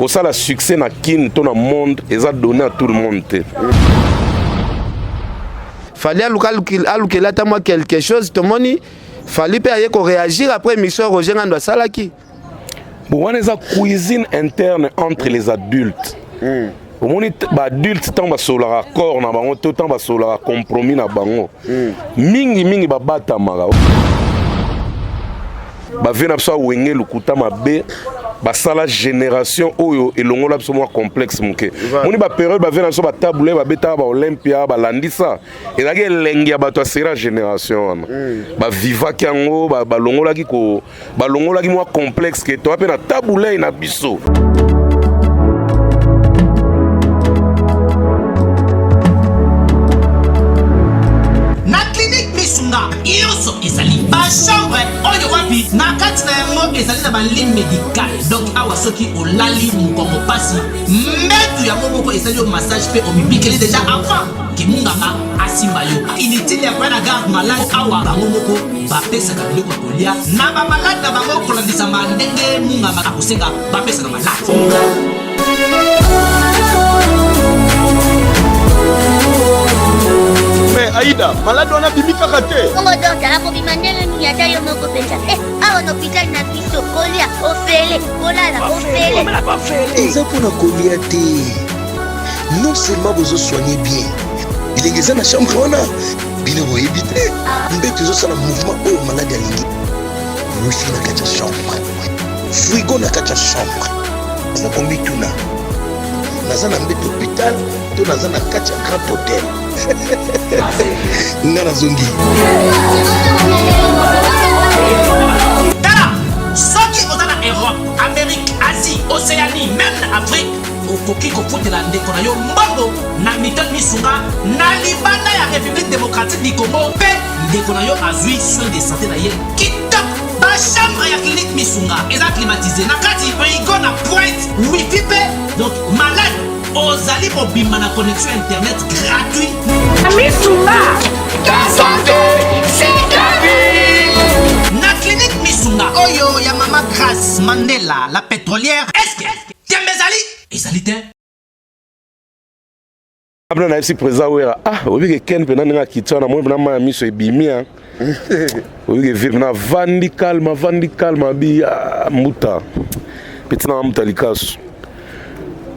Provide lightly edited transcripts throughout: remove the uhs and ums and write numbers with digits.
ça le succès na kin to na monde et ça donné à tout le monde. Fallait à moi quelque chose, tout le monde fallait réagir après mission Roger Ngando Salaki. Bon, on a une cuisine interne entre les adultes. Au moins, les adultes sont sur le raccord, tout le temps sur le compromis. Mingi babata mara. Bavena so wenge lukuta mabe. Basala génération oyo elongola biso mwa complexe muke. Moni ba période bavena so ba tabule ba beta ba Olympia ba landisa. Elaki elengi ya bato asera génération wana. Ba vivaki yango ba longolaki ko ba longolaki mwa complexe ke to apena tabule na biso. Yoso ezali ba chambre oyo wapi na kati na yango ezali na ba ligne médicale donc awa soki olali mukongo pasi mbetu yango moko ezali yo massage pe omibikeli déjà avant ki munganga asimba yo inutile ya kwenda garde malade awa bango moko bapesaka biloko ya kolia na ba malade na bango kolandisa mandenge munganga akosenga bapesaka malade. Aïda, malade on a bimi kakaté. On va donc à la bimandele ni yata yo moko pensa. A on hôpital na biso kolia ofele, kolala ofele. Eza pour na kolia té. Non seulement vous soignez bien. Il est dans la chambre on a bino bo éviter. Mbeto zo sala mouvement au malade alingi. Wifi na kacha chambre. Frigo na kacha chambre. Na kombi tuna. Nazana mbeto hôpital, to nazana kacha grand hôtel. Nana zongi. Tala, soki ozana Europe, Amérique, Asie, Océanie, même Afrique, okoki kofutela ndeko na yo mbongo na Milton Misunga na libanda ya République démocratique du Congo pe ndeko na yo azui soin de santé na ye kitoko. Ba chambre ya clinique Misunga eza climatisé na kati frigo na pointe wifi pe donc malade ozali mobimba na connexion internet gratuit. Misunga, ta santé, c'est ta vie. Na clinique Misunga oyo ya Mama Grace Mandela la pétrolière. Est-ce que Tiembezali ezali te? Abna na FC président wera obi ke ken pena nga kitana mo na ma miso ebimia. Obi ke vivre na vandi calme bi muta. Petit na muta likasu.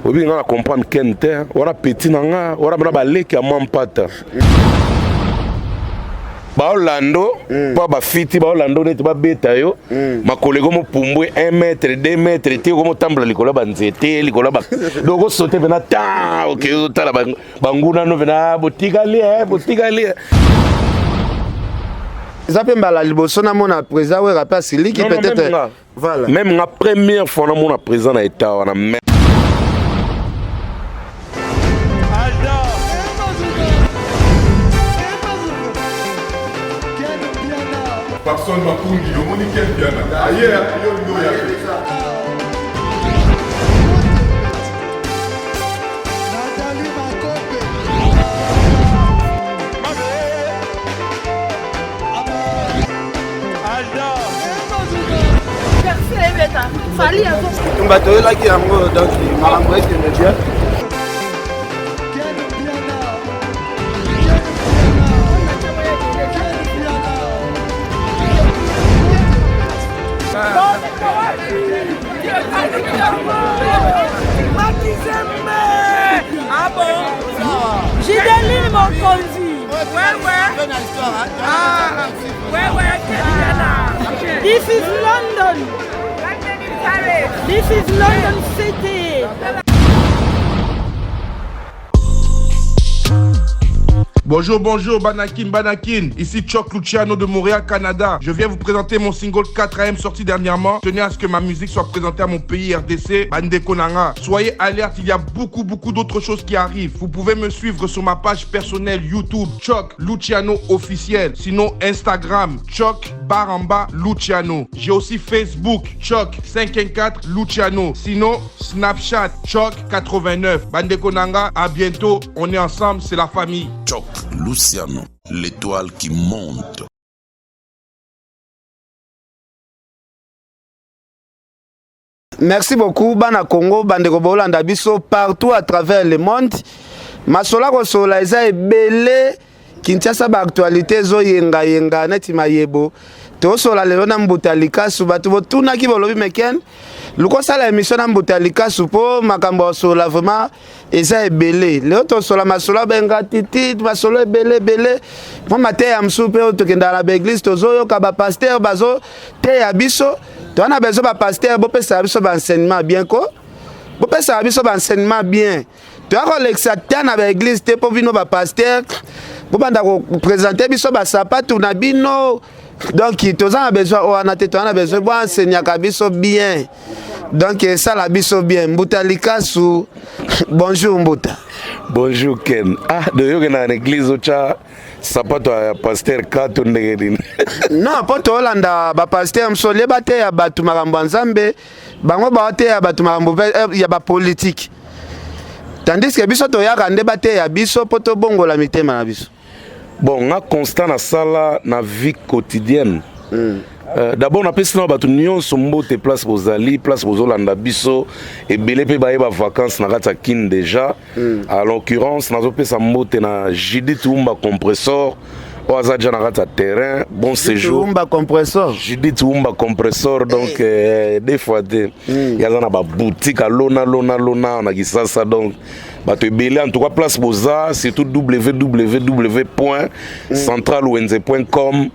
Obi nga na comprendre kente ora petit na nga ora bana baleki amampata. Ba Orlando pa ba fiti ba Orlando net ba beta yo makolego mo pumbwe 1 mètre 2 mètres te ko mo tambla likola banzete likola ba dogo sauter bena ta OK tala banguna no bena botika li Zape mbala liboso na mona président we rappel Sili qui peut-être voilà même la première fois na mona président na état wana Personne m'a conduit, le monde est bien. Ailleurs, Ah bon? J'ai des lignes mon conduit. This is London. This is London City. Bonjour, Banakin. Ici Choc Luciano de Montréal, Canada. Je viens vous présenter mon single 4AM sorti dernièrement. Tenez à ce que ma musique soit présentée à mon pays RDC, Bande Konanga. Soyez alerte, il y a beaucoup d'autres choses qui arrivent. Vous pouvez me suivre sur ma page personnelle YouTube, Choc Luciano officiel. Sinon, Instagram, Choc Baramba Luciano. J'ai aussi Facebook, Choc 514 Luciano. Sinon, Snapchat, Choc 89. Bande Konanga, à bientôt. On est ensemble, c'est la famille. Choc Luciano, l'étoile qui monte. Merci beaucoup bana Congo bandeko bolanda biso partout à travers le monde. Masola ko sola eza ebele Kinshasa ba actualité zo yenga neti mayebo. To sola lelo na Mbutalika subatu botuna ki bolobi meken. Luko sala émission na Mbutalika supo makambo sola vraiment eza ebele. Leo to sola masola benga titi masola ebele. Mo mate ya msupe to kenda la église to zo yo ka ba pasteur bazo te ya biso. Tu as besoin de pasteur, tu as besoin d'enseignement bien quoi. Tu as besoin d'enseignement bien. Tu as l'exacté dans l'église, tu as besoin de pasteur. Tu as présenter biso ba sapato na bino. Donc tu as besoin d'enseigner biso bien. Donc ça la biso bien. Mbutalika sou. Bonjour Mbuta. Bonjour Ken. Ah, de yo na l'église ocha sapato ya pasteur Kato ndegedini. Non, pas to Holanda ba pasteur msole bate ya batu makambo nzambe. Bango ba te ya batu makambo ya ba politique. Tandis que biso to ya kande bate ya biso poto bongo la mitema na biso. Bon, nga constant na sala na vie quotidienne. D'abord on appelle ça batu nyonso mbote place bozali place bozolanda biso et belé pe baye ba vacances na kata kin déjà. À l'occurrence nazo pesa mbote na Judith Umba compressor o azaja na kata terrain bon séjour Umba compressor Judith Umba compressor donc des fois yaza na ba boutique à lona na kisasa donc bato ebele en tout cas place boza surtout www.centralwenze.com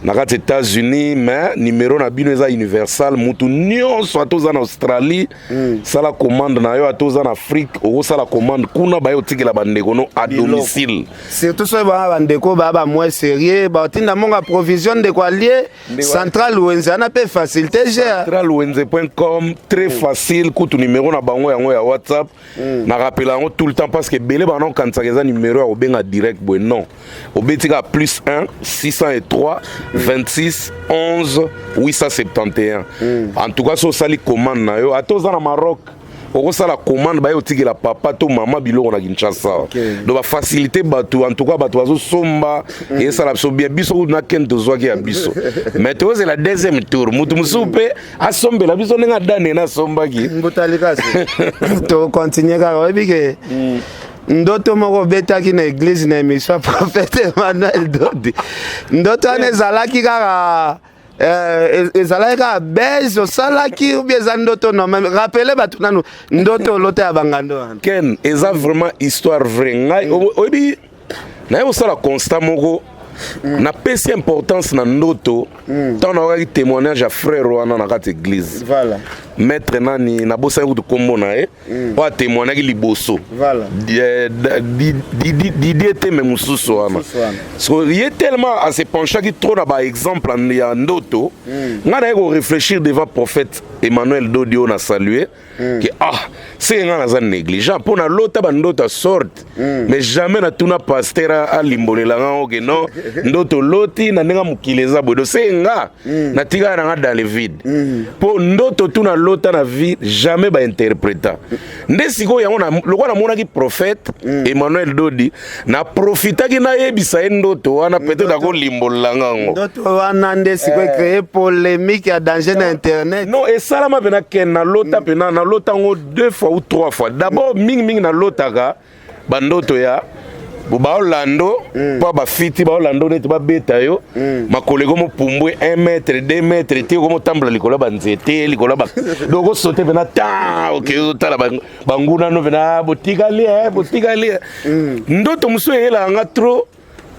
Nagat États-Unis, mais numéro na bino eza universal. Mutu nyonso atoza na Australie, sala commande na yo atoza na Afrique, o sala commande kuna ba yo tikela bandeko no à domicile. Surtout so ba bandeko ba moins sérieux, ba tinda monga provision de quoi lier Central Wenze na pe facilité gère. Centralwenze.com très facile kutu numéro na bango yango ya WhatsApp. Na rappela ngo tout le temps parce que belé ba non quand ça eza numéro ya obenga direct bo non. Obetika +1 603 26 11 871. En tout cas, so sali commande na yo. Atoza na Maroc. Oko sala commande ba yo tiki la papa to maman biloko na Kinshasa. Donc ba faciliter batu en tout cas batu bazo somba et ça la so bien biso na ken to zwa ki ya biso. Mais to c'est la deuxième tour. Mutu musupe asombe la biso nga dane na somba ki. Mbutalika to continuer ka obike. Ndoto moko betaki na église na émission prophète Emmanuel Dodi. Ndoto anezalaki kaka ezalaki kaka base osalaki ou bien eza ndoto no rappele bato nanu ndoto lota ya bangando wana. Ken eza vraiment histoire vraie ngai oyebi naye osala constat moko na pesi importance na ndoto tant na témoignage à frère wana na kati église. Voilà. Maître nani na bosa ko kombo na e wa témoignage liboso. Voilà. Didier te memususu wana. So il est tellement à se pencher qui trop na ba exemple en ndoto. Nga na ko réfléchir devant prophète Emmanuel Dodi on a salué que c'est nga na za négligent pour na lota ba ndoto sorte mais jamais na tuna pasteur a limbolela nga que non ndoto loti na nga mukileza bodo c'est nga na tika na dans le vide pour ndoto tuna lota na vie jamais ba interpréta ndesiko yango na lokwa na mona ki prophète Emmanuel Dodi na profita ki na yebisa ndoto wana peut-être ko limbolela nga ngo ndoto wana ndesiko créer polémique ya danger na internet non et ça la ma bena ken na lota pena na lota ngo 2 fois ou 3 fois d'abord ming na lota ka bandoto ya ba Orlando pa ba fiti ba Orlando ne ba beta yo makolego mo pumbwe 1 mètre 2 mètre ti ko mo tambla likola banzete likola ba doko sote bena ta OK tala banguna no bena botika li ndoto muso yela nga trop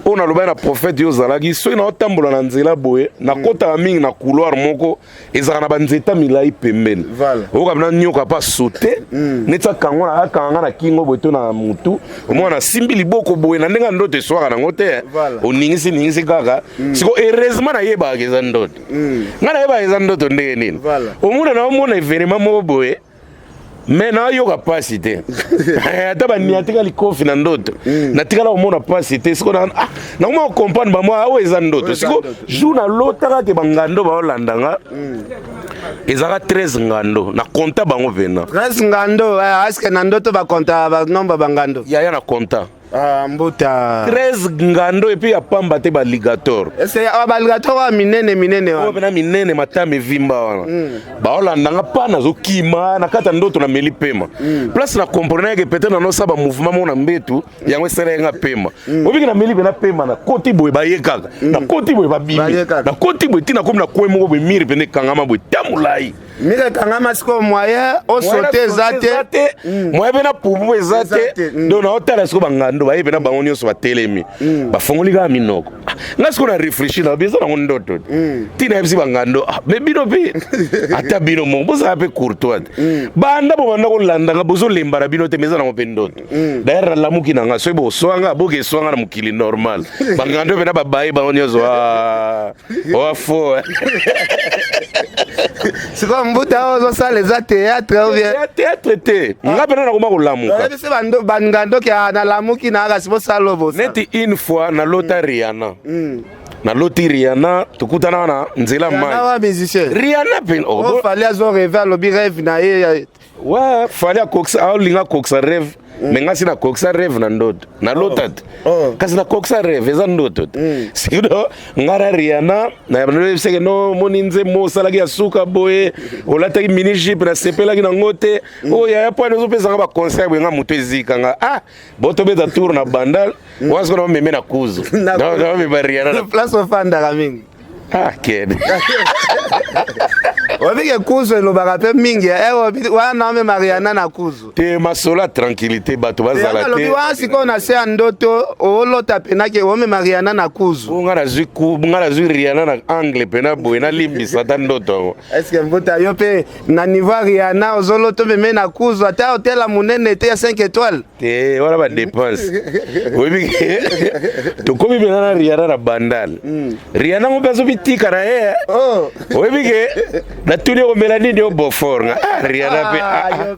on a le prophète Yozalagi so na otambola na nzela boye na kota mingi na couloir moko ezaka na banzeta milai pembeni oka bina nyoka pa sauter neta kangona akanga na kingo boto na mutu omona simbi liboko boye na ndenga ndoto eswaka na ngote oningisi kaka siko heureusement na yeba ke za ndoto ngana yeba ke za ndoto ndenge nini omona événement moko boye mais na yo capacité ata ba niatika likofi na ndoto natika la omona capacité siko na mo comprendre ba moi awo eza ndoto siko jour na lotaka ke bangando ba olandanga ezaka 13 ngando na compta bango vena 13 ngando aske na ndoto ba compta ba nomba bangando ya na compta Mbuta 13 ngando et puis ya pamba te baligator c'est baligator wa minene wa bena minene matame vimba wana baolandanga pana zokima na kata ndoto na meli pema place na comprendre que peut-être na saba mouvement mona mbetu yango serenga pema obiki na meli bena pema na koti boye bayekaka na koti boye babimi na koti boye tina comme na kwemo boye miri pene kangama boye tamulai mire kangama siko moyen o sauter zate moyen bena pubu ezate donc na otala siko bangando baye bena bango nyonso batelemi bafongoli ka minoko nga siko na réfléchir na biso na ndoto tina yebisi bangando mais bino pe ata bino mo boza pe courtois banda bo banda ko landa nga bozo lembara bino te meza na mope ndoto d'ailleurs la muki na nga so bo soanga boke soanga na mukili normal bangando bena babaye bango nyonso wa fo siko mbuta ozo sala eza théâtre ou bien théâtre te nga pena na koma ko lamuka c'est bangando ki na lamuki na ga sibo salobo neti une fois na lota Rihanna na loti Rihanna tukutana na nzela mai na musicien Rihanna pen o fallait azo rêver lobi rêve na ye ouais fallait coxa linga coxa rêve mais nga sina coxa rêve na ndoto na lotat kasi na coxa rêve eza ndoto sido ngara Rihanna na bano seke no moninze mo salaki ya suka boye olataki mini jeep na sepelaki na ngote o ya point zo pesa ba concert nga muto ezika nga boto beza tour na bandal wasko na meme na kuzu na me ba Rihanna place ofanda kamingi kede obike kuzu elobaka mpe mingi wana ome Mariana na kuzu te masola tranquillité bato bazala te lobi wana sikoyo na se ya ndoto olota penake ome Mariana na kuzu nga na zwi Rihanna na angle pena boye nalimbisa ata ndoto yango estce mbuta yo mpe na niveau ya Rihanna ozolota meme na kuzu ata hotela monene te ya 5 étoiles te wana badepense oyebike tokomi pena na Rihanna na bandal Rihanna ngo mpe azobitika na ye oyebike natuni okomela nini yo Beaufort nga Rihanna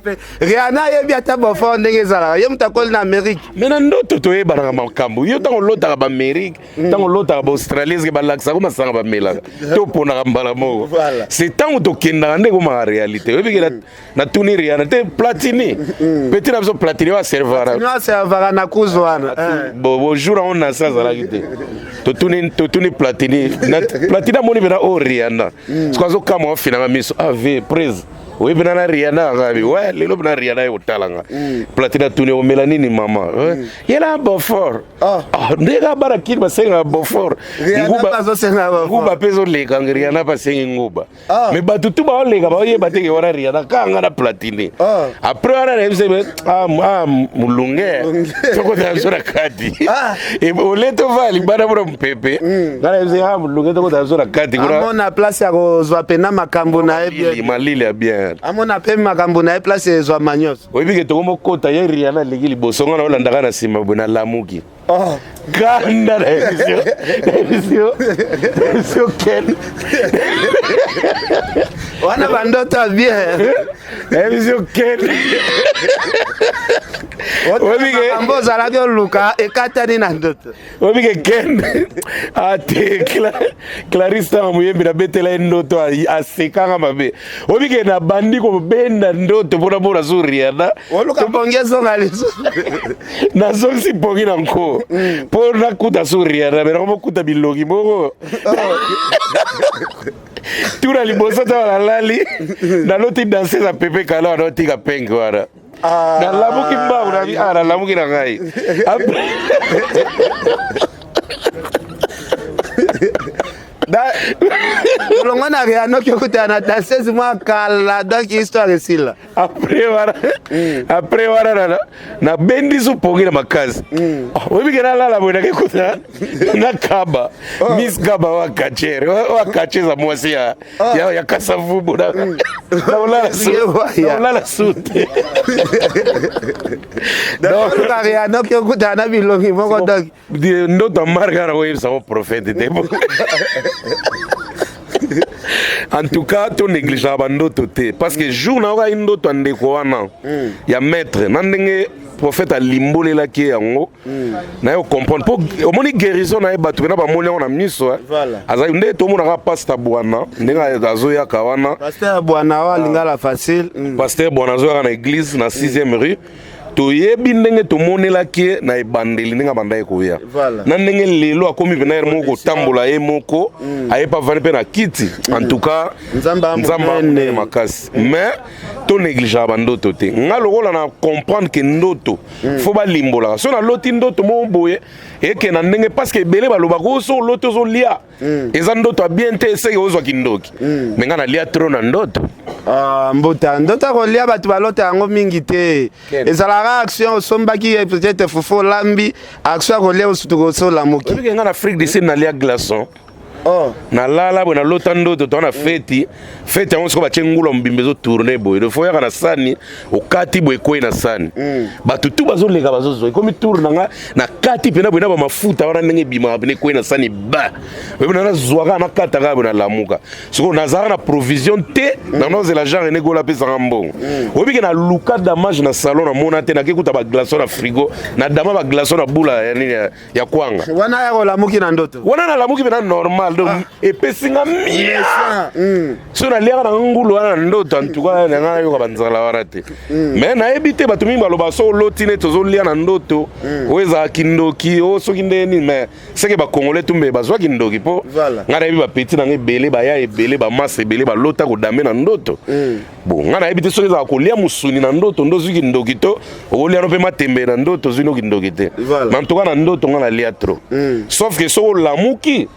pe Rihanna yebi ata Beaufort ndenge ezalaka ye mutu akoli na Amérique me na ndoto toyebanaka makambo yo ntango olotaka baamérique ntango olotaka baaustralie eske balakisaka masanga bamelaka toponaka mbala moko c'est ntango tokendaka ndenge omaka réalité oyebike natuni Rihanna te Platini peti na biso Platini oyo aservaka na kuzu wana bojour yango nasi azalaki te totuni Platini amoni pena o Rihanna siko azokama ofinanga miso ave prise oyebena na Rihanna ngabi ouais lelo bena Rihanna yotalanga Platini tuni omela nini mama yela Beaufort ndeka bara kid basenga Beaufort nguba pezo leka Rihanna basenga nguba mais bato tu ba leka ba oyeba teke wana Rihanna kanga na Platini après wana na mse mulunge toko tanzora kadi e oleto vali bana bro mpepe ngala mse mulunge toko tanzora kadi kuna amona place ya kozwa pena makambo na ye malili ya bien amona pe makambo na ye place ezwa manyos oyebike tokomokota ye Rihanna leki liboso nga na olandaka na nsima boye na lamuki kanda na emission ken wana bandoto bien emission ken makambo ozalaki oluka ekatani na ndoto oyebike ken ate Clarisse tanga moyembi nabetela ye ndoto asekanga mabe oyebike na bandi kobenda ndoto mpona mona zo Rihanna oluka pongi ezonga lisusu nazongisi pongi na nko mpo nakuta so Rihanna me nakomokuta bilongi moko tuna liboso ta balalali naloti danse za pepe kala wana otika penge wana nalamuki mbangu nalamuki na ngai olongo na Rihanna okokutana na danseuse mwa kala donc histoire esila après wana na bendi so pongi na makasi oyebike nalala boye nakekuta na kaba miss kaba wakachere za mwasi ya kasavubu naolala sute donc Rihanna okokutana na bilongi moko donc ndoto amarga na oyebisako prophète te en tout cas to négligera bandoto te parce que jour na oka ndoto andeko wana ya maître na ndenge prophète alimbolelaki yango na yo comprendre po omoni guérison na ye bato pena bamoni yango na miso azali nde tomonaka pasteur Bwana ndenge azoyaka wana pasteur Bwana alinga la facile pasteur Bwana azoyaka na église na 6e rue toyebi ndenge tomonelaki na ebandeli ndenge abanda koya na ndenge lelo akomi pena ere moko kotambola ye moko ayepa vani mpe na kiti en tout cas nzamba amonene makasi mais to négligeaka bandoto te nga lokola na comprendre ke ndoto fo balimbolaka so naloti ndoto moko boye eke na ndenge parce que ebele balobaka oso oloti ozolia eza ndoto abien te eseke ozwaki ndoki me nga nalia tro na ndoto mbuta ndoto kolia bato balota yango mingi te ezalaka action osombaki peut-être fufu olambi action ya kolia osutuka osolamuki obike nga na Afrique du Sud nalia glaçon nalala boye nalota ndoto toa na feti yango siko batie ngula mobimba ezotourne boye fo yaka na sani okati boye ekwei na sani bato tu bazoleka bazozwa ekomi tour nanga na kati pena boye na bamafuta wana ndenge ebimaka pena ekwei na sani ba oyebona nazwaka nakataka boye nalamuka sikoyo nazalaka na provision te nanozela genre enegola apesaka mbongo oyebike na luka damage na salon namona te nakekuta baglaçon na frigo na dama baglaçon na bula ya kwanga wana ya kolamuki na ndoto wana nalamuki pena normal donc epesinga mia so naliaka na ngulu wana na ndoto antuka nanga nayoka banzala wana te me nayebi te bato mingi baloba so oloti ne tozolia na ndoto oyo ezalaki ndoki o soki ndeni me seke bakongole tumbe bazwaki ndoki mpo nga nayebi bapeti nanga ebele baya ebele bamasa ebele balota kodame na ndoto bon nga nayebi te soki ezala kolia musuni na ndoto ndo zwiki ndoki to okolia no mpe matembe na ndoto zwi noki ndoki te me antuka na ndoto nga nalia tro sauf ke soko olamuki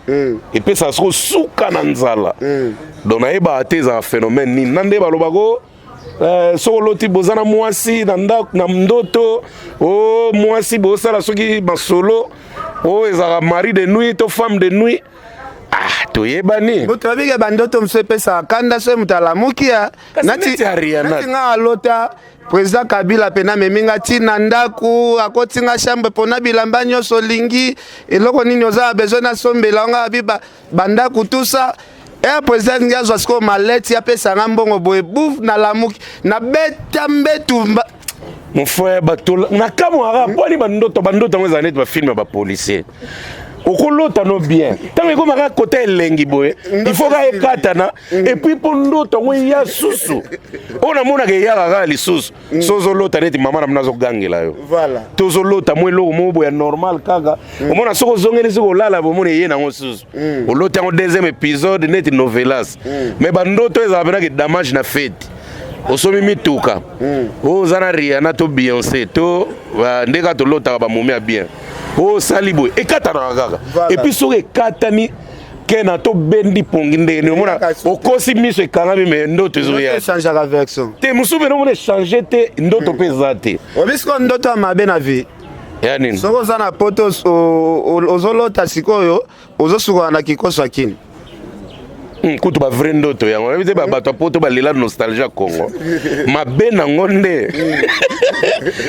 epesa soko suka na nzala donc nayebaka te ezala phénomène nini na nde balobako soko oloti boza na mwasi na ndoto o mwasi bosala soki masolo o ezalaka mari de nuit to femme de nuit toyebani moto abike bandoto mosu epesaka kanda so moto alamuki nati nga alota président Kabila pena meminga tina ndaku akotinga chambre pona bilamba nyonso olingi eloko nini oza besoin na sombela nga biba bandaku tusa président ngazwa siko maleti apesanga mbongo boye bouf na lamuki na beta mbetu mon frère batola nakamwaka poni bandoto ngo ezala neti bafilme ba policier okolota no bien tango ekomaka kota elengi boye il faut ka ekatana et puis mpo ndoto ngo ya susu oyo namonaka eyaka kaka lisusu so ozolota neti mama na mna azogangela yo tozolota mo eloko mo boya normal kaka omona soki ozongeli soki olala bomona eye nango susu oloti yango deuxième épisode neti novelas mais bandoto ezala penaka damage na fete osomi mituka oyo oza na Rihanna to Beyoncé to ndeka tolotaka bamomi ya bien o sali boye ekatanaka kaka epuis soki ekatani ke na tobendi pongi ndenge omona okosi miso ekangami me ndoto ezoya te mosusu pene omona echange te ndoto mpe eza te obisiko ndoto ya mabe na vie ya nini soki oza na poto ozolota sikoyo ozosukola na kikoso akini kutu bavrai ndoto yango oyebi te bato apoto balela nostalgie ya Congo mabe nango nde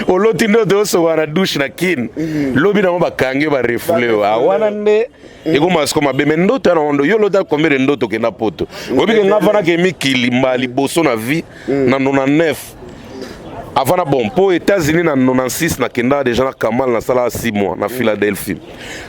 oloti ndoto osokola na douche na kini lobi nango bakangi yo barefule yo awana nde ekoma siko mabe me ndoto ya nango ndo yo olota combien de ndoto okenda poto oyebi ke nga vanaka emikili mba liboso na vie na 99 avant na bon pour États-Unis na 96 na kenda déjà na Kamal na sala 6 mois na Philadelphie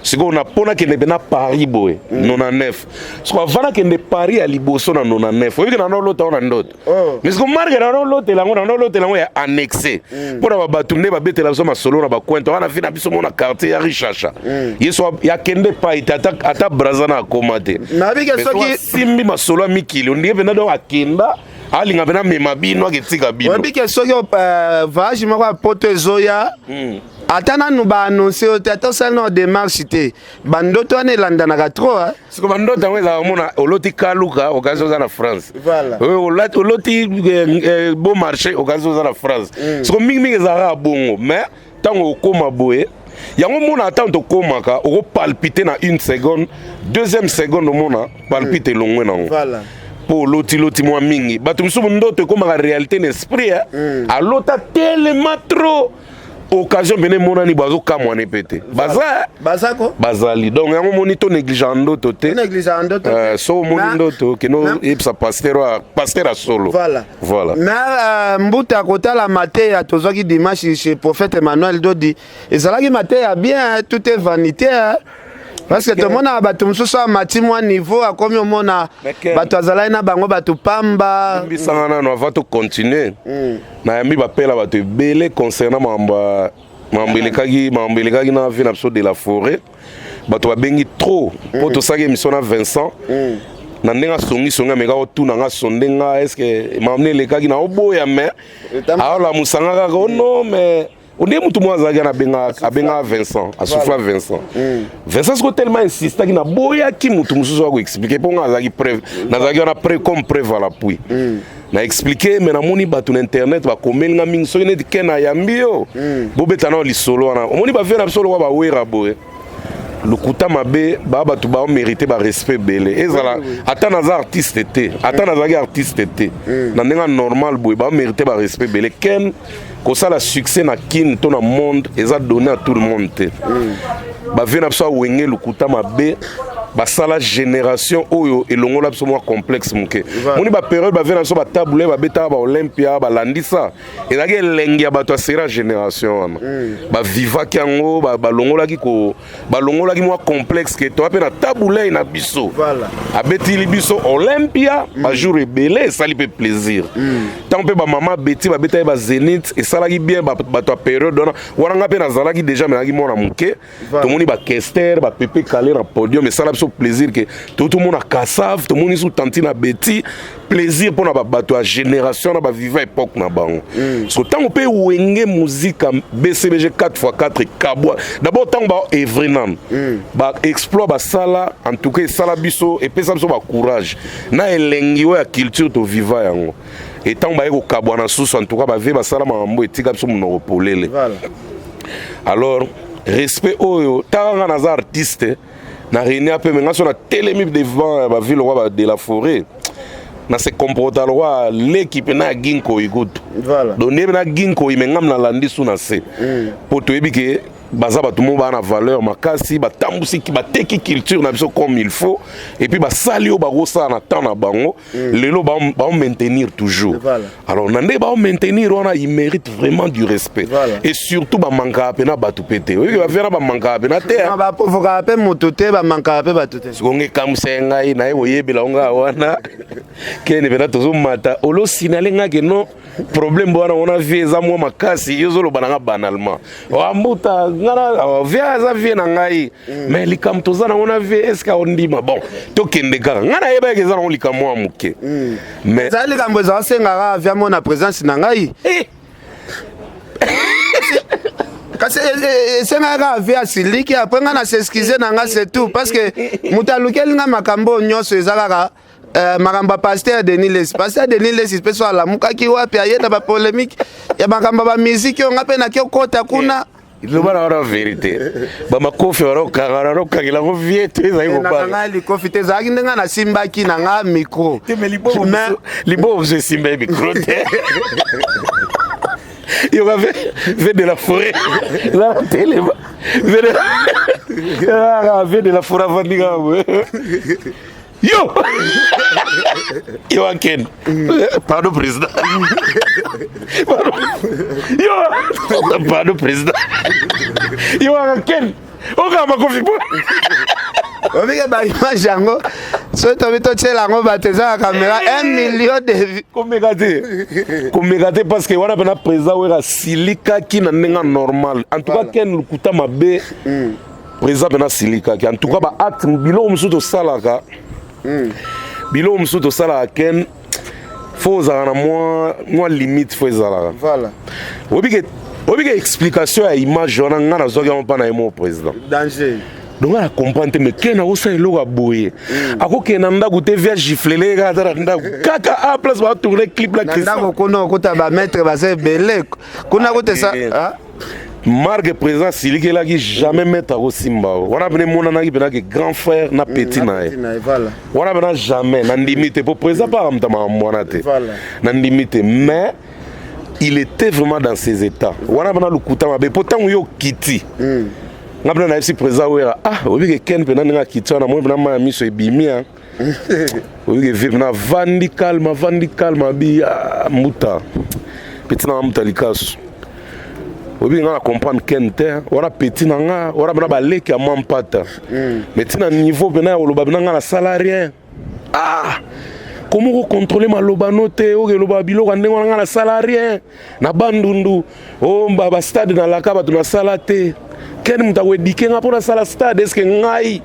siko na pona ke na Paris boy 99 siko avant na kende Paris à liboso na 99 oyebi na lota na ndoto mais siko marque na lota lango ya annexé pour ba batunde ba betela so masolo na ba kwento wana fina biso mona quartier ya Richasha yeso ya kende pa ata brazana akomate na bike soki simbi masolo mikili ndiye pena do akenda alinga pena mema bino aketika bino obike soki voyage moko ya poto ezoya ata nanu baannonce yo te ata osali na démarche te bandoto wana elandanaka trop siko bandoto yango ezalaka mona oloti kaluka okazi oza na France oloti beau marché okazi oza na France siko mingimingi ezalaka bongo mais ntango okoma boye yango mona ata tokomaka okopalpite na 1 seconde 2e seconde omona palpite elongwe nango po loti mwa mingi bato misusu ndoto ekomaka réalité na esprit alota tellement trop occasion pene monani bazokamwane pete bazali donc yango moni to négligent ndoto te so moni ndoto keno yebisa pasteur a solo voilà mais mbuta kotala mateya tozwaki dimanche chez prophète Emmanuel Dodi ezalaki mateya bien tout est vanité parce que tomona bato mosusu amati mwa niveau akomi omona bato azalaki na bango bato pamba bisanga nano avant to continuer nayambi bapela bato ebele concernant mambo elekaki na vie na biso de la forêt bato babengi trop mpo tosaki émission na Vincent na ndenge asongisongi ameka otuna nga sonde nga estce mamne elekaki na oboya me aolamusanga kaka ono me onde mutu moko azalaki abenga Vincent asufla Vincent siko tellement insistaki na boyaki mutu mosusu akoexplike mpo nga nazalaki wana comme preuve à l'appui na expliqué mais namoni bato na internet bakomeli nga mingi soki neti ke na yambi yo bobeta nao lisolo wana omoni bavie na biso lokwa bawera boye lokuta mabe bato baomérite barespect ebele ezala ata naza artiste te ata nazalaki artiste te na ndenge normal boye baomérite barespect ebele ken kosala succès na kini to na monde eza donné à tout le monde te bavie na biso awenge lokuta mabe basala génération oyo elongola biso mwa complexe moke moni bapériode bavie na biso batabule babetaka baolympia balandisa ezalaki elengi ya bato asera génération wana bavivaki yango balongolaki mwa complexe ke toa mpe na tabulei na biso abetili biso olympia bajour ebele esali mpe plaisir ntango mpe bamama beti babetaki bazénith esalaki bien bato ya période wana nga mpe nazalaki déjà menaki mwana moke tomoni bakester bapepe kale na podium esala biso plaisir que tout le monde a Kassav, tout le monde sous Tantine Betty, plaisir pour na bato à génération na ba vivre époque na bango. So tant on peut wenge musique BCBG 4x4 Kabwa. D'abord tant ba Evrenan. Ba exploit ba sala en tout cas sala biso et pesa biso ba courage. Na elengi wa culture to viva yango. Et tant ba eko Kabwa na sous en tout cas ba ve ba sala mambo etika biso monopolele. Voilà. Alors respect oyo tanga na za artiste na réunion peu mais on a télémip devant la ville roi de la forêt na se comporta roi l'équipe na ginko igutu voilà donc na ginko imengam na landi suna se poto ebike baza bato mo bana valeur makasi batambusi ki bateki culture na biso comme il faut et puis basali o barosa na temps na bango lelo ba maintenir toujours voilà. Alors nande ba maintenir on il mérite vraiment du respect voilà. Et surtout ba manka pe na batu pété oui ba vera ba manka pe na terre ba provoka pe motote ba manka pe batu te ngonge kamsenga ina e oyebela nga wana kene bena tozo mata olo sinalenga ke no problème bona on a vu za mo makasi yozolo bananga banalement ambuta ngana via za vie na ngai mais likam tozana on a vu est-ce qu'on dit bon to kende ka ngana yeba ke za on likam mo amuke mais za likam bo za senga via mo na présence na ngai kasi senga ka via siliki après ngana s'excuser na nga c'est tout parce que mutalukeli nga makambo nyoso ezalaka Maramba pasteur Denis Les peut soit la mukaki wapi ayenda ba polémique ya makamba ba musique nga pe na kyo kota kuna le bana la vérité ba makofi waro kangara kangila ko viete za ko ba na li kofi te za ndenga na simbaki na nga micro te me libo je simba micro te il y avait de la forêt la télé de la forêt vandiga Yo! Yo Ken. Pardon président. Pardon président. Yo Ken. Oka makofi po. Obiga ba image yango. So to bito tshela ngo bateza caméra 1 million de vues. Komegate parce que wana pena président wera silika ki na ndenga normal. En tout cas Ken lukuta mabe. Président pena silika ki en tout cas ba acte bilo msuto salaka. Bilo msuto sala ken faut na moi limite faut ezala voilà obike explication à image on nga na zoga on pa na mo président danger donc on comprendre mais ken na osa eloka boye akoke na ndaku te via giflele ka tara ndaku kaka a place ba tourner clip la Christian ndaku kono kota ba mettre ba se belé kuna kote ça Marque présent Siliki là qui jamais mettre au Simba. On a venu mon anaki benaki grand frère na petit nae. Voilà. On a venu jamais na limite pour présent pas am tama monate. Voilà. Na limite mais il était vraiment dans ses états. On a venu lukuta mabe pourtant yo kiti. Ngabna na FC présent wera obi ke ken pena nga kiti na mo na ma miso ebimia. Obi ke vivre na vandi calme bi muta. Petit na muta likasu. obi nga na comprendre kente wana petit na nga wana bana baleki ya mampata mais tina niveau bena oloba bena nga na salarié comment contrôler maloba note oke loba biloko ndenge wana nga na salarié na bandundu o ba stade na laka bato na sala te ken muta wedike nga pona sala stade est-ce que ngai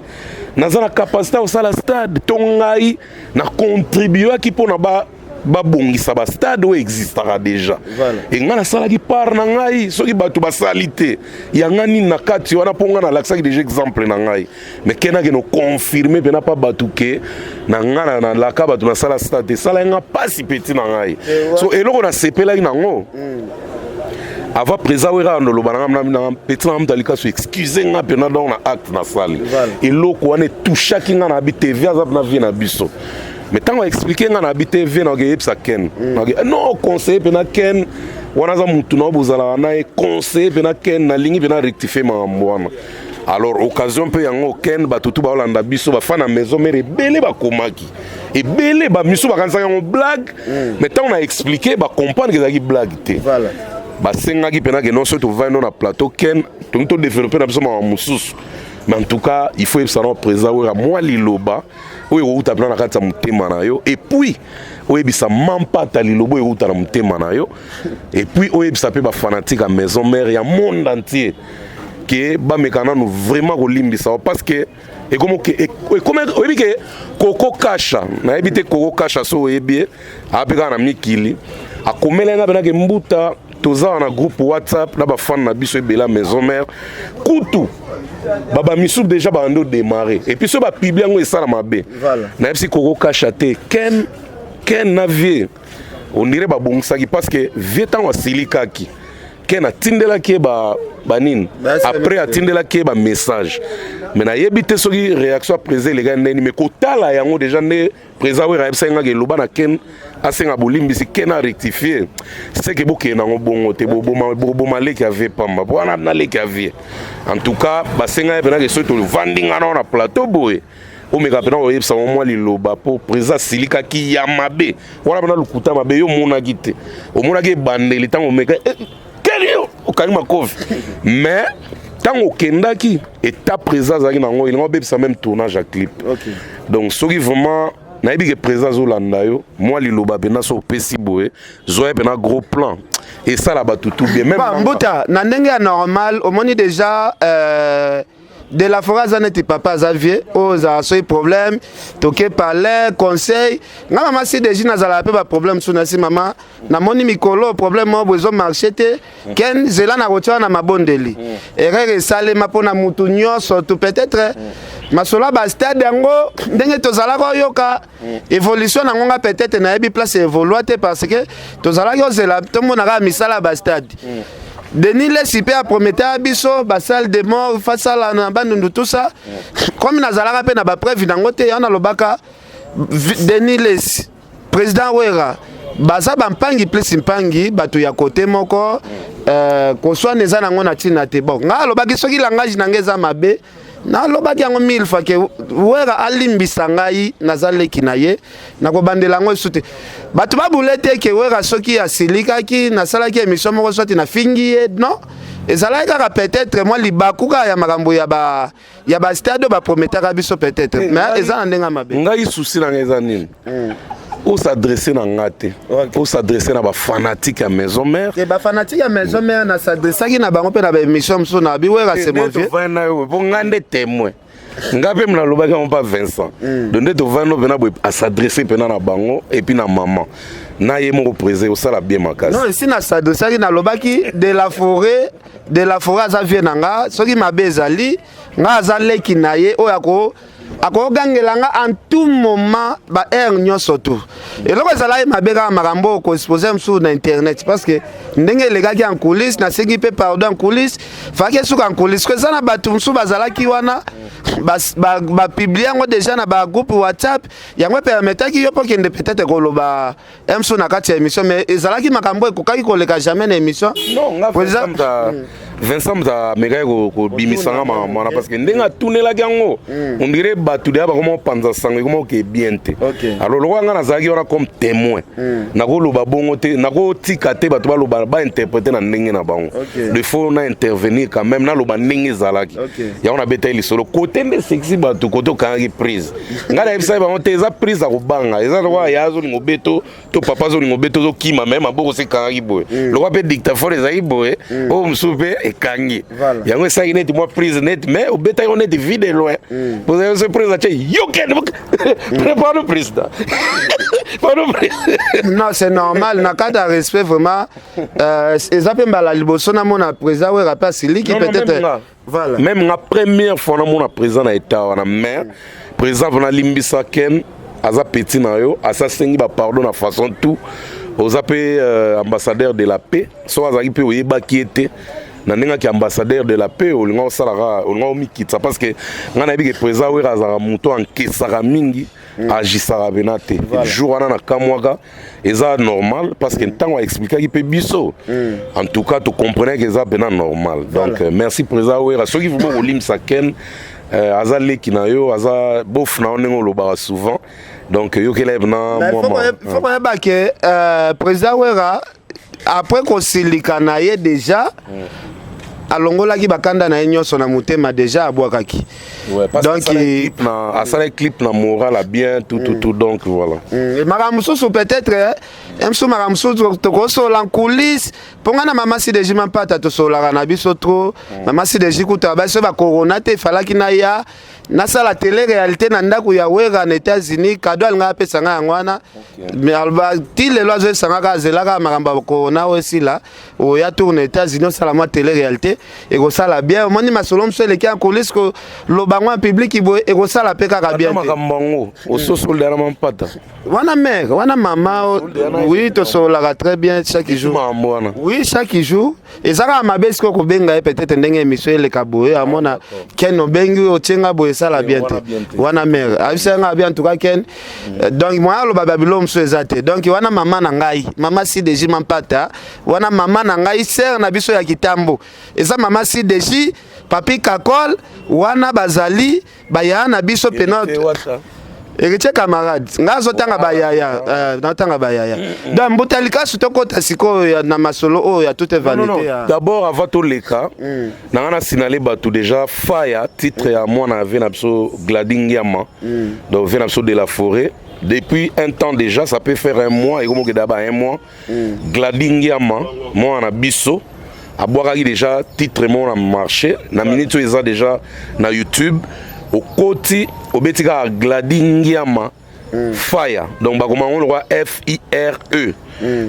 naza na capacité osala stade to ngai na contribuer ki pona babongisa bastade oyo existaka déjà e ngai nasalaki part na ngai soki bato basali te yanga nini na kati wana mpo ngai nalakisaki déjà exemple na ngai mais kenake noconfirme mpena mpa bato ke na ngai nalaka bato nasala stade esala yanga mpasi peti na ngai so eloko nasepelaki nango avant présent wera noloba na petit na mtalika so excuse nga pena donc na acte na sali eloko wana touchaki nga na bi TV azap na vie na biso mais tant on expliquer nga na bi TV na ge yepsa ken non conseiller pena ken wana za mutu na bozala na conseiller pena ken na lingi pena rectifier ma mbwana alors occasion pe yango ken batutu ba olanda biso ba fana maison mais ebele ba komaki ebele ba miso ba kanisa yango blague mais tant on a expliqué ba comprendre que ça blague te voilà basengaki pena que non soit to va na plateau ken to développer na biso ma mususu mais en tout cas il faut être présent ou moi liloba ou outa pena na kati mutema na yo et puis oyebisa mampata lilobo outa na mutema na yo et puis oyebisa pe ba fanatique à maison mère ya monde entier que ba mekana nous vraiment kolimbisa parce que et comme oyebi ke Koko Kasha na ebite Koko Kasha so oyebi apeka na mikili akomelenga bena ke mbuta toza na groupe WhatsApp na ba fan na biso ebela maison mère kutu baba misu déjà bando démarrer et puis so ba publier ngo esala mabe na ebisi Koko Kasha te ken na vie on dirait ba bongusaki parce que vie tango silikaki ken atindela ke ba nini après atindela ke ba message mais na yebite soki réaction présé les gars ndeni mais kotala yango déjà ne présent we raibsa nga ke loba na ken asenga bolimbisi ken a rectifier c'est que boke na ngobongo te boboma leki ave pamba bona na leki ave en tout cas basenga pena ke soto vandinga na plateau boy o meka pena o yebsa mo liloba po présent silika ki ya mabe wala bana lukuta mabe yo mona gite o mona ke bandeli tango meka okangima kofi mais tant au kendaki état présent zaki nango il ngobé ça même tournage à clip donc soki vraiment nayebi que présent zolanda yo moi liloba bena so pesi boé zoé bena gros plan et ça là bas tout bien même mbuta na ndenge normal au moni déjà de la forêt ça n'était papa Xavier aux a problème toqué parler conseil nga maman si déjà nazala pe ba problème sous nasi maman na moni mikolo problème mo besoin marché te ken zela na rotia na mabondeli erreur sale mapona mutu nyonso to peut-être masola ba stade yango ndenge tozala ko yoka évolution na ngonga peut-être na yebi place évoluer parce que tozala ko zela to mona ka misala ba stade Denis les super à prometteur biso ba salle de mort face à la bandundu tout ça comme nazala pe na ba preuve nango te yana lobaka Denis les président wera baza bampangi plus mpangi bato ya côté moko ko soit neza nango na tina te bon nga lobaki soki langage nangeza mabe na lobaki yango 1000 fois ke wera alimbisa ngai nazaleki na ye nakobandela ngo sute bato babulete ke wera soki asilikaki nasalaki émission moko soit na fingi non ezalaki kaka peut-être moi libakuka ya makambo ya ba stade ba prometaka biso peut-être mais eza na ndenga mabe ngai souci na ngeza nini on s'adresser na ngate on s'adresser na ba fanatique à maison mère et ba fanatique à maison mère na s'adresser ki na bango pe na ba émission mso na bi wera c'est mon vieux va na yo bon ngande témoin ngape mna lobaka on pas Vincent donc to va no bena à s'adresser pena na bango et puis na maman na ye mo présé au sala bien makasi non ici na s'adresser ki na lobaki de la forêt za vie nanga soki mabezali nga azaleki na ye oyako akogangelanga en tout moment ba air nyonso tout et loko ezala mabeka makambo ko exposer sur na internet parce que ndenge legaki en coulisses na sengi pe pardon en coulisses faki suka en coulisses que ça na batu msu bazala ki wana ba publier ngo déjà na ba groupe WhatsApp yango permetaki yo pokende peut-être ko loba msu na kati ya émission mais ezala ki makambo ko kaki ko leka jamais na émission non nga Vincent mega ko bimisanga mana parce que ndenga tunelaki yango on dirait batu de ba comment panza sango comment que bien te alors lo nga nazaki wana comme témoin nako loba bongo te nako tika te batu ba loba ba interpréter na ndenge na bango il faut na intervenir quand même na loba ndenge zalaki ya on a beta ili solo côté de sexy batu koto kangi prise ngala ebisa ba on te za prise a kobanga eza lo ya zo lingo beto to papa zo lingo beto zo kima même aboko se kangi boy lo ba pe dictaphone ezai boy o msupe e kangi yango ça net moi prise net mais au beta on est de vide loin vous avez ce président you can prépare le président non c'est normal na cadre de respect vraiment ezapé mbala liboso na mona président we rappel sili qui peut-être voilà même la première fois na mona président na état wana mais président na limbisa ken aza petit na yo asa sengi ba pardon na façon tout aux appels ambassadeur de la paix soit azaki pe oyeba qui était na ndenge ki ambassadeur de la paix olinga osalara olinga omikitsa parce que ngana yebi ke président we azara moto ankesaka mingi agisaka bena te jour wana na kamwaka eza normal parce que ntango aexplikaki mpe biso en tout cas to comprenait que eza bena normal donc merci président wera soki vraiment olimisa ken aza leki na yo aza bof na yo ndenge olobaka souvent donc yokela na faut koyeba ke président wera après kosilika na ye déjà alongolaki bakanda na ye nyonso na motema déjà abwakaki donc asala clip na moral a bien tout donc voilà makambo mosusu peut-être mso makambo mosusu tokosola en coulisse mpo nga na mama sideji mampata tosolaka na biso trop mama sideji kuta baso bakorona te efalaki na ya nasala télé-réalité na ndako ya wera na États-Unis kado alinga apesanga yango wana ti lelo azoesangaka azelaka makambo ya korona osila oya tour na États-Unis osala mwa télé-réalité ekosala bien omoni masolo mosu eleki ya coulisse lobango ya public boye ekosala mpe kaka bien wana mère wana mama oui tosololaka très bien chaque jour oui chaque jour ezaka mabe siko kobenga ye peut-être ndenge émission eleka boye amona ken obengi otienga boye sala bien te wana mère abisenga bien en tout cas ken donc moi aloba babilo mosu eza te donc wana mama na ngai mama Sideji Mampata wana mama na ngai sœur na biso ya kitambo eza mama Sideji papi Kakol wana bazali baya na biso penot Héritier camarade, ngazo tanga bayaya, tanga bayaya. Donc mbotalika sutokota siko na masolo oh ya toute vanité. D'abord avant tout les cas, nangana signalé batu déjà faya titre ya moi na vena abso Gladingiama. Donc vena abso de la forêt. Depuis un temps déjà, ça peut faire un mois et comme d'abord un mois. Gladingiama, moi na biso. Aboiraki déjà titre moi na marché, na minute ils déjà na YouTube. Au côté au betika Gladingiama Fire donc bakoma on le voit FIRE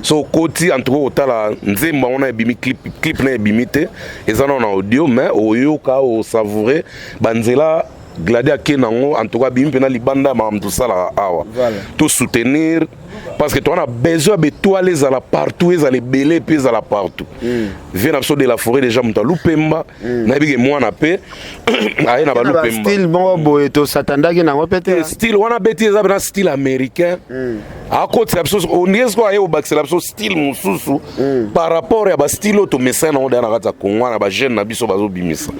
so côté en tout cas otala nzemba on a bimi clip na bimité et ça on a audio mais oyoka o savourer banzela Gladi akenango en tout cas bimi pena libanda mam tout ça là awa tout soutenir parce que tu as besoin de toi les à la partout et à les belés puis à la partout vient absolument de la forêt déjà monta lupemba na bige moi na pe aye na ba lupemba style bon boy to satanda ki na peut-être style wana beti za na style américain à côté c'est absolument on est quoi aye au bac c'est absolument style mususu par rapport à ba style auto message na onda na kata Congo na ba jeune na biso bazo bimisa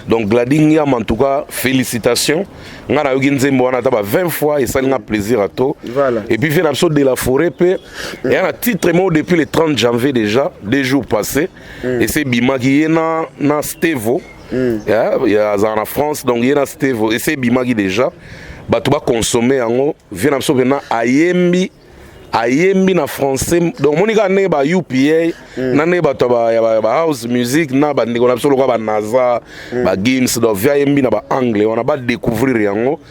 donc Gladingia en tout cas félicitations ngana yogi nzembo wana ta ba 20 fois et ça n'a plaisir à toi et puis vient absolument de la forêt et un titre mot depuis le 30 janvier déjà 2 jours passés et c'est Bima qui est na Stevo il y a en France donc il y a Stevo et c'est Bima qui déjà bah tu vas consommer en vient absolument ayembi na français donc monika ne ba UPA na ne ba to ba house music na ba ndiko na solo ba naza ba games do via yembi na ba anglais on a ba découvrir yango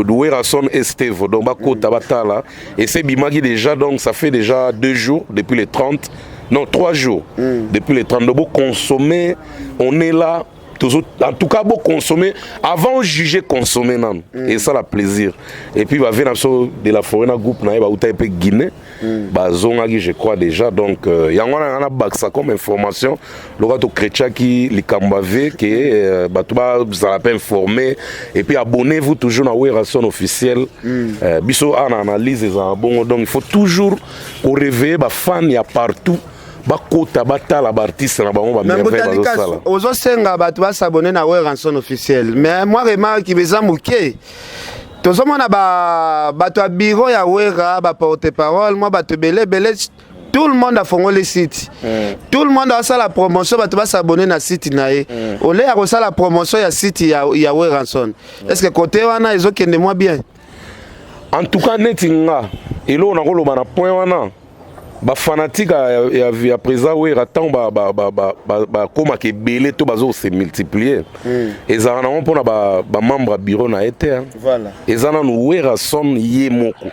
douera son Estevo donc ba kota batala et c'est Bimaki déjà donc ça fait déjà 2 jours depuis les 30 non 3 jours depuis les 30 de beau consommer on est là en tout cas, beaucoup consommer avant de juger, consommer. Et ça, la plaisir. Et puis, il va venir de la forêt, groupe, il va être Guinée. Je crois déjà. Donc, il y a un comme information. Le gars de chrétien qui les Kambave, qui vous allez informer. Et puis, abonnez-vous toujours à la ration officielle. Biso, on analyse les bon. Donc, il faut toujours réveiller les fans, il y a partout. bakota batala baartiste na bango bamerveille bazosala ozosenga bato basabone na Way Ranson officiel mais moi remarque beza moke tozomona bato ya bureau ya Wera porte-parole moi bato belé tout le monde a fongolé le site tout le monde a fait la promotion bato basabone na site na ye ole ya kosala la promotion ya site ya Way Ranson est-ce que côté wana ezokende moi bien en tout cas netinga elo na koloba na point wana ba fanatique ya présent Wera tant ba koma ke belé to bazo se multiplier ezana na mpona ba membre bureau na été voilà ezana no Wera son ye moko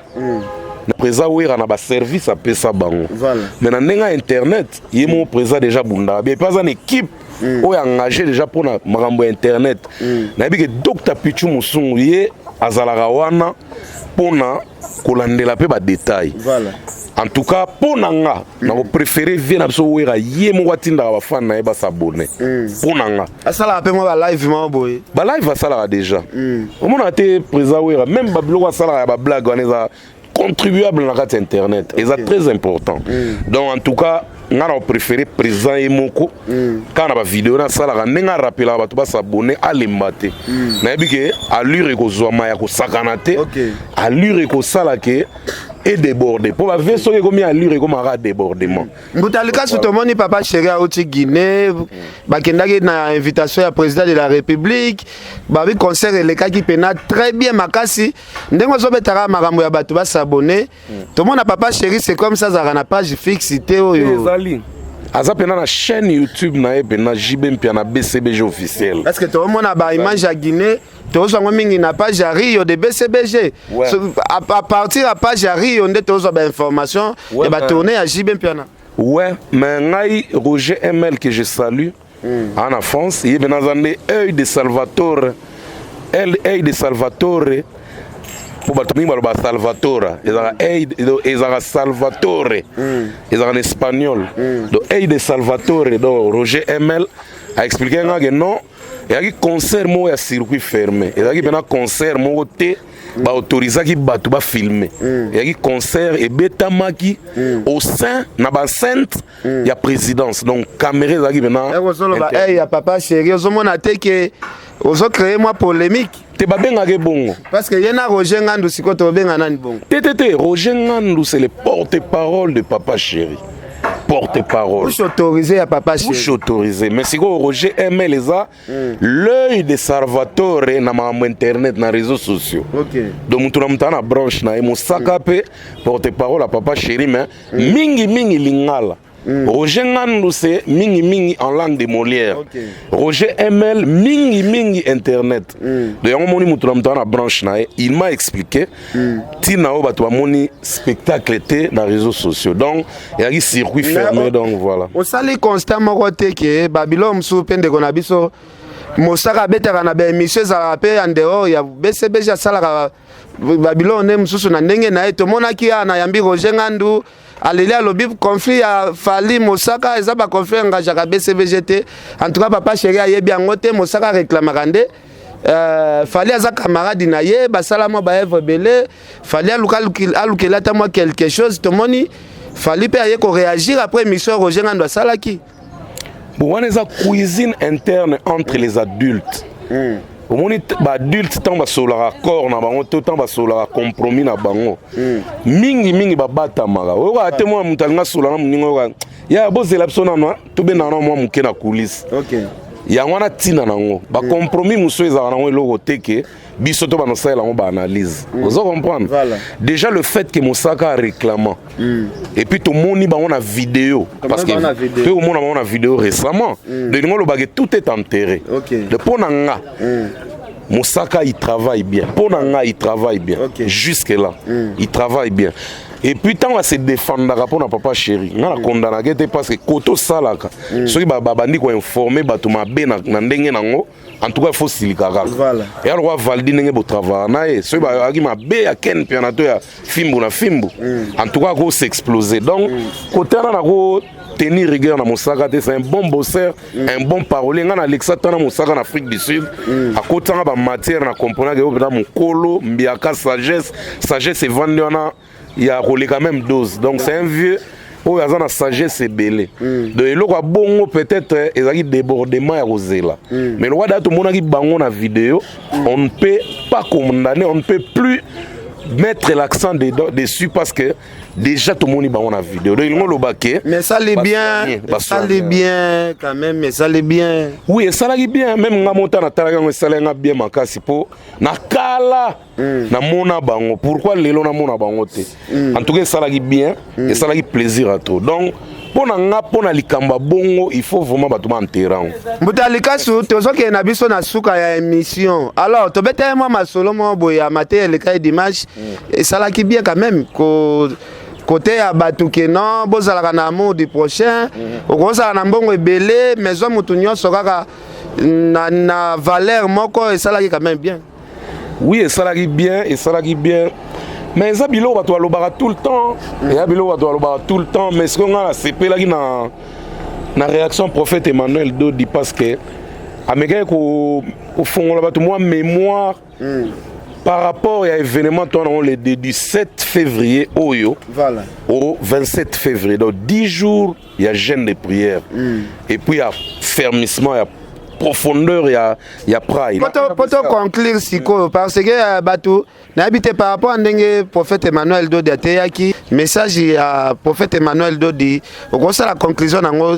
na présent Wera na ba service a pesa bango voilà mais na ndenga internet ye mo présent déjà bunda bien pas une équipe oyo engagé déjà pour na makambo internet na bi ke Dr Pichu Musungu ye azalaka wana pona kolandela pe ba détail voilà en tout cas pour nanga na préféré vient na so Wera ye mo watinda ba fan na ba s'abonner pour nanga asala pe mo ba live mo boy ba live va sala déjà au moment été présent Wera même ba blog sala ba blague on est contribuable na carte internet et c'est très important donc en tout cas nga na préféré présent et moko quand na ba vidéo na sala nga rappela ba to ba s'abonner à l'embate na bike allure ko zoma ya ko sakanate allure ko sala ke et débordé pour la vaisseau qui comme allure comme un débordement Mbutalika Soutomoni papa chéri a oti Guinée bakendaki na invitation ya président de la République babi concert le cas qui pena très bien makasi ndengo zo betara makambo ya bato ba s'abonner tout le monde papa chéri c'est comme ça na page fixe oyo aza pena na chaîne YouTube na pena JB Mpia na BCBG officiel parce que tout le monde a ba image à Guinée tozwa mingi na page ya Rio de BCBG à partir à page ya Rio on tozwa ba information et ba tourner à JB Mpia ouais mais ngai Roger ML que je salue en France il est dans un œil de Salvatore œil de Salvatore pour battre ba Salvatore ezara Salvatore ezara en espagnol donc œil de Salvatore donc Roger ML a expliqué que non il y a un concert mo ya circuit fermé il y a un concert mo te ba autoriser ki batu ba filmer il y a un concert et betamaki au sein na ba centre ya présidence donc caméra za ki bena et ya papa chéri ozomona te que ozo créer moi polémique te babengaka bongo parce que yena Roger Ngandu siko to benga nani bongo te Roger Ngandu c'est le porte-parole de papa chéri porte-parole bouche autorisé à papa chéri bouche autorisé mais si Roger aime les a l'œil de Salvatore na mambo internet na réseaux sociaux donc mutu na branche na musaka pe porte-parole à papa chéri mais mingi lingala Roger Ngandu c'est mingi en langue de Molière Roger ML mingi internet de yango moni mutu na branche na il m'a expliqué tina o bato moni spectacle était dans réseaux sociaux donc il y a un circuit fermé donc voilà au sali constamment côté que Babylone sous pende kona biso mosaka betaka na ba émission za pe en dehors ya BCBG sala Babylone msusu na ndenge na eto monaki ana yambi Roger Ngandu Alléluia lobby conflit à Fali Mosaka eza ba conflit ngajaka BCBGT en tout cas papa chéri ayebi angote Mosaka réclame rande Fali aza camarade na ye basala mo ba Eve Belé Fali alukela ta moi quelque chose to moni Fali pe aye ko réagir après mission Roger Ngandu salaki bon on est à cuisine interne entre les adultes au moni ba adulte tant ba solara corps na bango to tant ba solara compromis na bango mingi ba bata maka o ate mo mutalinga solara muningo ya bozela psona no to be na no mo muke na coulisse ya wana tina nango ba compromis muso ezana ngo eloko teke biso to banosala ngo ba analyse vous comprendre déjà le fait que Mosaka réclamant et puis tout moni ba on a vidéo parce que tout le monde a vidéo récemment de ngo lo bagé tout est enterré de ponanga Mosaka il travaille bien ponanga il travaille bien jusque là il travaille bien et puis tant on se défendre pour na papa chéri na condamné parce que koto salaka ceux qui bandi ko informer bato mabe na ndenge nango en tout cas il faut silikaka et alors valdi ndenge bo travail na e ceux qui mabe ya ken pianato ya fimbu na fimbu en tout cas ko s'exploser donc côté na ko tenir rigueur na Mosaka c'est un bon bosseur un bon parolier ngana Alexa tana Mosaka en Afrique du Sud à côté na ba matière na comprendre que na mukolo mbiaka sagesse est vendu na il y a roulé quand même 12 donc c'est un vieux oyo aza na sagesse ebele donc eloko ya bongo peut-être ezalaki débordement ya kozela mais lokwa da tomonaki bango na vidéo on ne peut pas condamner, on ne peut plus mettre l'accent dessus parce que déjà tout le monde est dans la vidéo. Mais ça l'est bien, ça l'est bien quand même, mais ça l'est bien. Oui, ça l'est bien, même na monta na talaga ça l'est bien makasi po na kala na mona bango. Pourquoi lelo na mona bango te? En tout cas ça l'est bien et ça l'est plaisir à tout. Donc pour na likamba bongo il faut vraiment battre en terrain. Mutalika su tozo ke na biso na suka ya émission. Alors to bete moi masolo mo boya maté le cas dimanche et ça l'est bien quand même ko côté à Batouké non bozalaka na amour du prochain okozala na mbongo ebele maison mutu nyonso kaka na valeur moko et ça l'est quand même bien. Oui, et ça l'est bien et ça l'est bien. Mais ça bilo va toi lobara tout le temps et ça bilo va toi lobara tout le temps mais ce qu'on a c'est là qui na réaction prophète Emmanuel Dodi parce que américain au fond là tout moi mémoire par rapport à l'événement le 17 février voilà. Au 27 février donc 10 jours il y a jeûne de prière et puis il y a fermissement il y a profondeur il y a pride. Pour conclure siko parce que bateau n'habite par rapport à ndenge prophète Emmanuel Dodi ateyaki message à prophète Emmanuel Dodi au ça la conclusion nango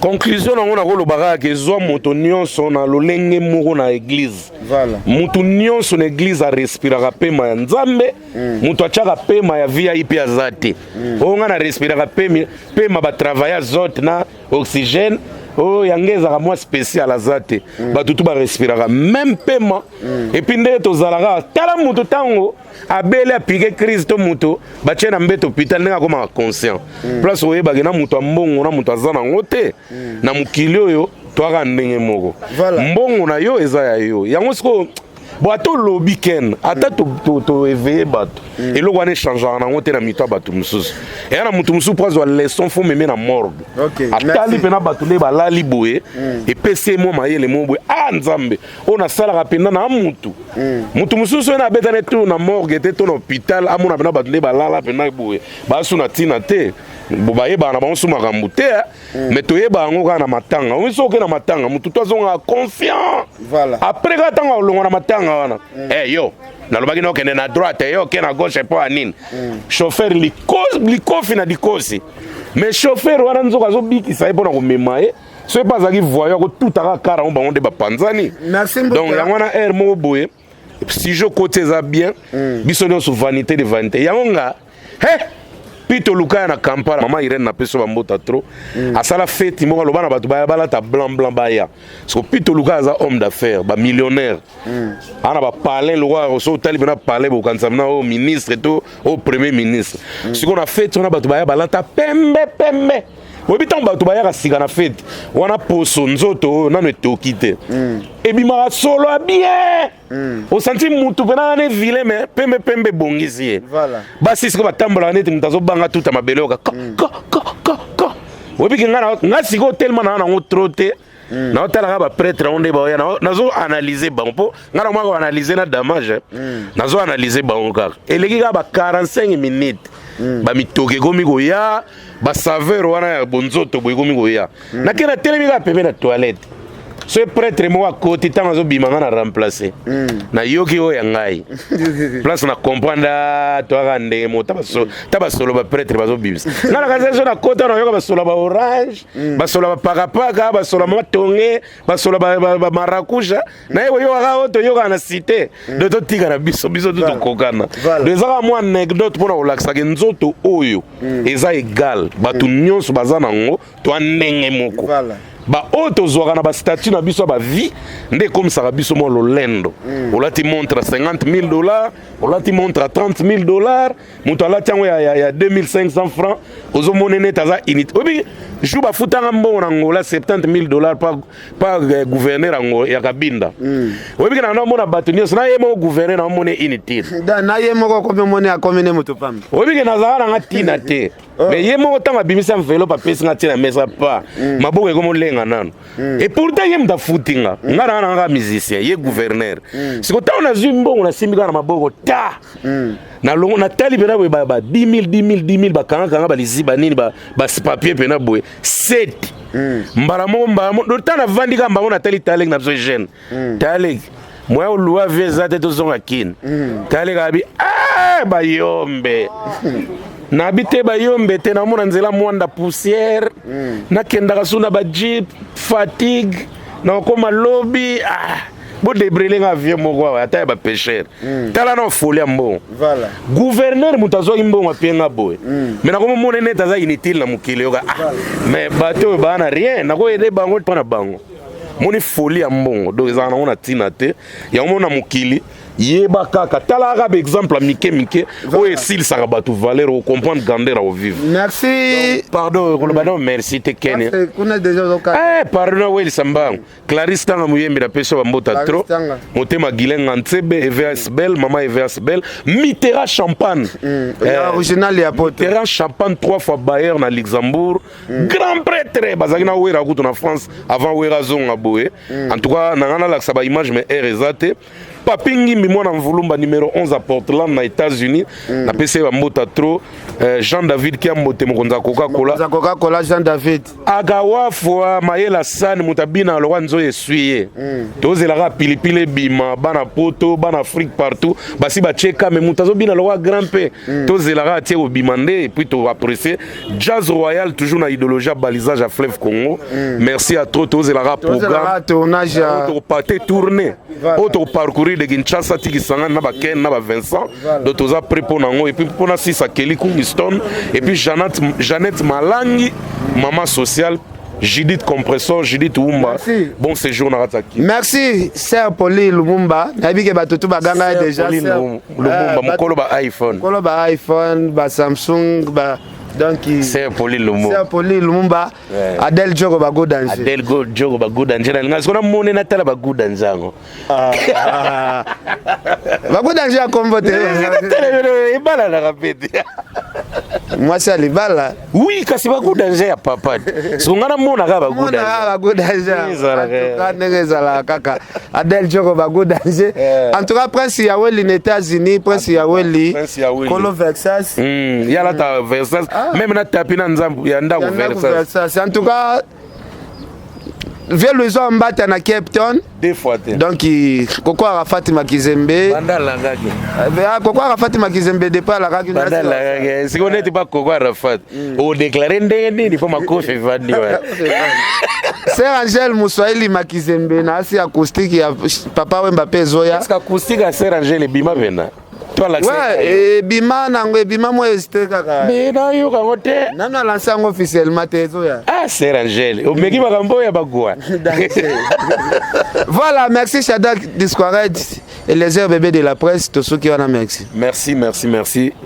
conclusion nango na lobaka ke zo moto nyonso na lolenge moko na église voilà moto nyonso na église a respiraka pema ya nzambe moto atiaka pema ya VIP azate onga na respiraka pema ba travailler zote na oxygène oh yangeza moi spécial azate batutu ba respiraka même pema et puis nde tozalaka tala mutu tango abele apike crise to mutu batie na mbeto hôpital ndenge akoma conscient place oyeba ke na mutu ambongo na mutu azana ngote na mukili oyo twaka ndenge moko mbongo na yo eza ya yo yango siko bato lobby ken ata to éveiller bato et lo wane changer na ngote na mito bato mususu et na mutu mususu pozo leçon faut même na morgue atali pena bato le balali boye et pc mo mayele mo boye nzambe ona sala rapenda na mutu mutu mususu na betane tout na morgue te to na hôpital amona pena bato le balala pena boye basu na tina te bobaye bana bansu makambu te mais toyeba ngo kana matanga omiso ke na matanga mutu tozonga confiant voilà après ka tanga olonga na matanga wana yo nalobaki no kende na droite yo ke na gauche po anine chauffeur likofi na dikosi mais chauffeur wana nzoka zo bikisa epona ko memaye so pas aki voyant ko tout aka kara on bango de ba panzani donc yango na air mo boye si je côté za bien biso no sous vanité de vanité yango nga Pito Luka na Kampala maman Irene na peso bambota trop asala fête mo loba na batu bala ta blanc baya so Pito Luka za homme d'affaires ba millionnaire ana ba parler le roi so tali bena parler bo kansamna au ministre to au premier ministre ce qu'on a fait on a batu bala ta pembe Obitan batu baya sika na fête wana poso nzoto na netokite et bimara solo bien au senti mutu pena ne vilain mais pembe bongisi voilà basi siko batambola neti mutazo banga tuta mabeloka ka obi nga siko tellement na ngo troté na otala ba prêtre onde ba ya nazo analyser bango ngana mwa ko analyser na damage nazo analyser bango kaka eleki ka ba 45 minutes ba mitoke komi ko ya ba saveur wana ya bonzoto boy komi ko ya na kena telemi ka pembe na toilette ce prêtre mo akoti tango zo bimanga na remplacer na yoki o yangai place na comprendre to ga ndenge mo taba solo ba prêtre bazo bimisa ngana kaza zo na kota na yoka ba solo ba orange ba solo ba paka ba solo ma tonge ba solo ba maracuja na yo ga oto yoka na cité de to tika na biso to kokana de za mo anecdote pona olaksa ke nzoto oyo eza égal batu nyonso bazana ngo to ndenge moko ba auto zouara na ba statut na biso ba vie ndé comme ça biso mo lolendo olati montre $50,000 olati montre à $30,000 muto alati yango ya 2500 francs ozo monene taza init obi jou ba futanga mbongo na ngola $70,000 par gouverneur ngo ya kabinda obi kana na mona batunio na yemo gouverneur na mone init na yemo ko mone akomene muto pam obi kana za na tina te mais yemo tanga bimisa mvelo pa pesi ngati na mesa pa maboko ko molenga nano et pourtant yem da footinga ngara na musicien ye gouverneur siko ta on a zumbo on a simika na maboko ta na longo na tali pena boye ba 10 000 bakanga baliziba nini ba papier pena boye 7 mbala mo do tana vandi ka mbamo na tali talek na biso jeune talek moya oluwa veza te tozonga kin talek abi bayombe nabite bayombe te namona nzela mwanda poussière nakendaka suna ba jeep fatigue nakoma lobi bo débriller nga avion moko ata ya ba pêcheur tala na folie mbongo voilà gouverneur mutazo imbongo apenga boy mais nakoma mona net aza inutile na mukile yoka mais bato bana rien nako aider bango pana bango moni folie ya mbongo donc za na ona tina te ya mona mukili yeba kaka tala ka exemple mike o sil saka batu valeur o comprendre grandeur au vivre merci pardon merci te Kenya kuna déjà pardon oui sambango Clarisse tanga muyembe na peso bambota trop motema gilenga ntsebe EVS Bell mama EVS Bell Mitterrand champagne original ya pote Mitterrand champagne 3 fois Bayer na Luxembourg grand prêtre bazaki na wera kutu na France avant wera zonga boye en tout cas nangana la saba image mais erezate Papingi mimona mvulumba numéro 11 à Portland na États-Unis na PC bambota trop Jean David qui a moté mokonza Coca-Cola Jean David agawa fois mayela san mutabina lo wanzo essuyer tozelaka pilipili bima bana poto bana Afrique partout basi ba cheka mais mutazo bina lo wa grand père tozelaka tie obimande et puis to apprécier Jazz Royal toujours na idéologie balisage à Fleuve Congo merci à trop tozelaka programme tournage auto pâté tourner auto parcourir de Kinshasa tiki sanga na ba Ken na ba Vincent donc toza prépo nango et puis pona si sa Kelly Kingston et puis Jeannette Malangi maman sociale Judith Compressor Judith Wumba bon séjour na Rataki merci Sir Poli Lumumba nabike batutu baganga déjà Lumumba mokolo ba iPhone ba Samsung ba donc c'est Poli Lumumba Adel Djogo ba good danger Adel Djogo ba good danger nga sikona mone na tala ba good danger ba good danger kombote e bala na rapide moi c'est libala oui kasi ba good danger ya papa sungana mona ka ba good danger kaka Adel Djogo ba good danger en tout cas Prince Yaweli aux États-Unis Prince Yaweli Kolo Versace yala ta Versace même na tapina nzambu ya ndako Versace en tout cas vieux Louison Mbata na Cape Town 2 fois donc Koko Arafat Makizembe bandala ngaki Koko Arafat Makizembe de pas la ngaki bandala ngaki si on n'était pas Koko Arafat o déclarer ndenge ni faut makofi vandi wa Sir Angel Muswahili Makizembe na asi acoustique ya Papa Wemba Pezoya est-ce acoustique à Sir Angel bima bena ouais bima nango bima mo hésité kaka mais na yo kango te nana lancé ngo officiellement te zoya Sir Angel o meki makambo ya bagwa voilà merci Shadak Discourage et les heures bébés de la presse tous ceux qui en a merci